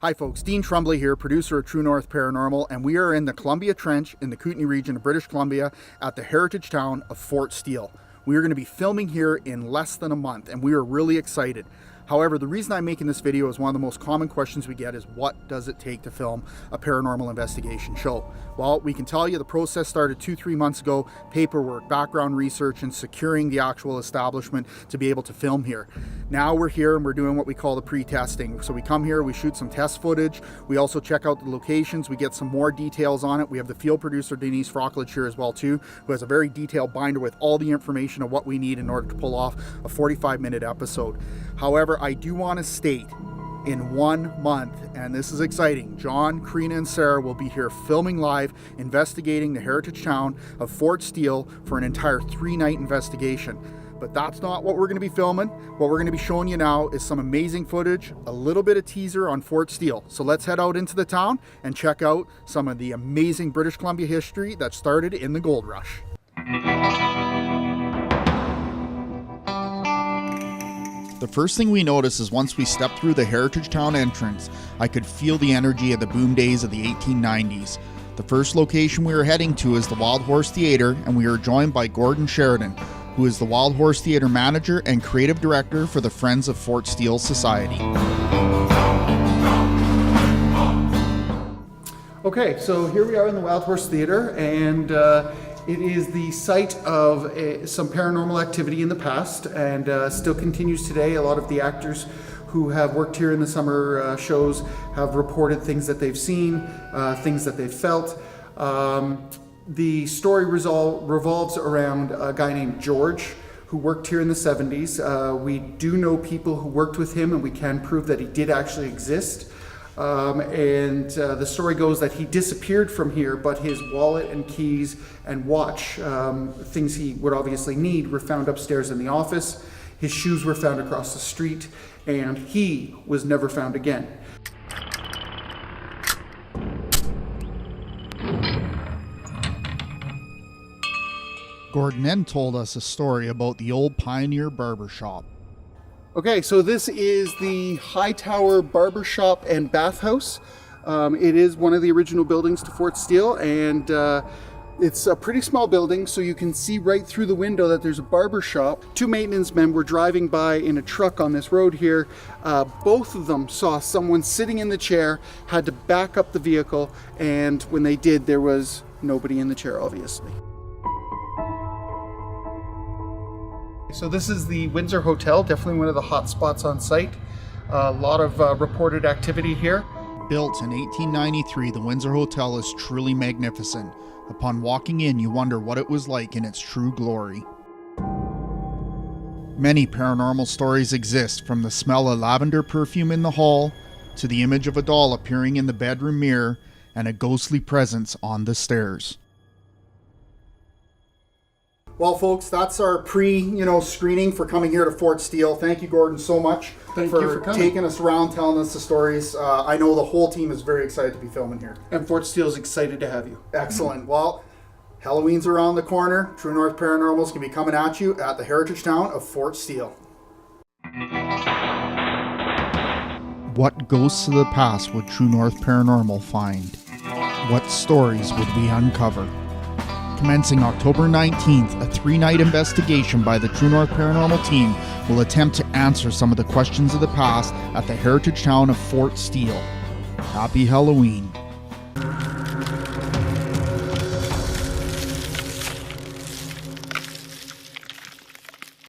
Hi folks, Dean Trumbley here, producer of True North Paranormal, and we are in the Columbia Trench in the Kootenay region of British Columbia at the heritage town of Fort Steele. We are going to be filming here in less than a month, and we are really excited. However, the reason I'm making this video is one of the most common questions we get is what does it take to film a paranormal investigation show? Well, we can tell you the process started 2-3 months ago, paperwork, background research, and securing the actual establishment to be able to film here. Now we're here and we're doing what we call the pre-testing. So we come here, we shoot some test footage, we also check out the locations, we get some more details on it. We have the field producer Denise Frockledge here as well too, who has a very detailed binder with all the information of what we need in order to pull off a 45-minute episode. However, I do want to state, in 1 month, and this is exciting, John, Karina, and Sarah will be here filming live, investigating the heritage town of Fort Steele for an entire 3-night investigation. But that's not what we're going to be filming. What we're going to be showing you now is some amazing footage, a little bit of teaser on Fort Steele. So let's head out into the town and check out some of the amazing British Columbia history that started in the gold rush. The first thing we noticed is once we stepped through the Heritage Town entrance, I could feel the energy of the boom days of the 1890s. The first location we are heading to is the Wild Horse Theatre, and we are joined by Gordon Sheridan, who is the Wild Horse Theatre manager and creative director for the Friends of Fort Steele Society. Okay, so here we are in the Wild Horse Theatre, and it is the site of some paranormal activity in the past, and still continues today. A lot of the actors who have worked here in the summer shows have reported things that they've seen, things that they've felt. The story revolves around a guy named George who worked here in the 70s. We do know people who worked with him, and we can prove that he did actually exist. The story goes that he disappeared from here, but his wallet and keys and watch, things he would obviously need, were found upstairs in the office. His shoes were found across the street, and he was never found again. Gordon then told us a story about the old Pioneer Barber Shop. Okay, so this is the High Tower Barbershop and Bathhouse. It is one of the original buildings to Fort Steele, and it's a pretty small building, so you can see right through the window that there's a barber shop. 2 maintenance men were driving by in a truck on this road here. Both of them saw someone sitting in the chair, had to back up the vehicle, and when they did, there was nobody in the chair, obviously. So this is the Windsor Hotel, definitely one of the hot spots on site. A lot of reported activity here. Built in 1893, the Windsor Hotel is truly magnificent. Upon walking in, you wonder what it was like in its true glory. Many paranormal stories exist, from the smell of lavender perfume in the hall, to the image of a doll appearing in the bedroom mirror, and a ghostly presence on the stairs. Well, folks, that's our pre-screening for coming here to Fort Steele. Thank you, Gordon, so much for taking us around, telling us the stories. I know the whole team is very excited to be filming here. And Fort Steele's excited to have you. Excellent. Well, Halloween's around the corner. True North Paranormal's going to be coming at you at the heritage town of Fort Steele. What ghosts of the past would True North Paranormal find? What stories would we uncover? Commencing October 19th, a 3-night investigation by the True North Paranormal team will attempt to answer some of the questions of the past at the heritage town of Fort Steele. Happy Halloween.